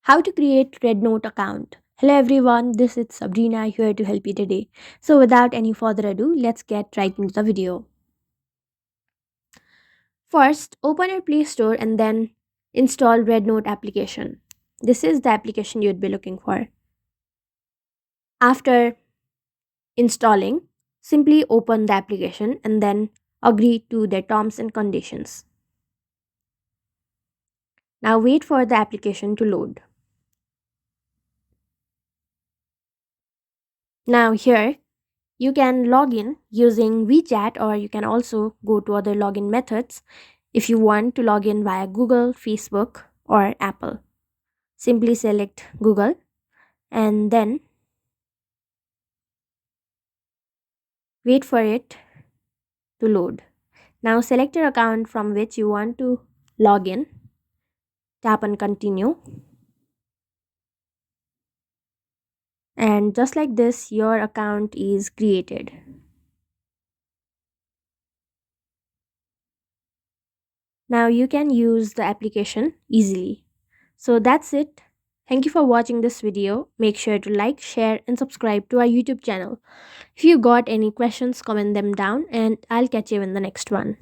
How to create RedNote account. Hello everyone, this is Sabrina here to help you today. So without any further ado, let's get right into the video. First, open your Play Store and then install RedNote application. This is the application you'd be looking for. After installing, simply open the application and then agree to the terms and conditions. Now wait for the application to load. Now here you can log in using WeChat, or you can also go to other login methods if you want to log in via Google, Facebook, or Apple. Simply select Google and then wait for it to load. Now select your account from which you want to log in. Tap on continue. And just like this, your account is created. Now you can use the application easily. So that's it. Thank you for watching this video. Make sure to like, share and subscribe to our YouTube channel. If you got any questions, comment them down and I'll catch you in the next one.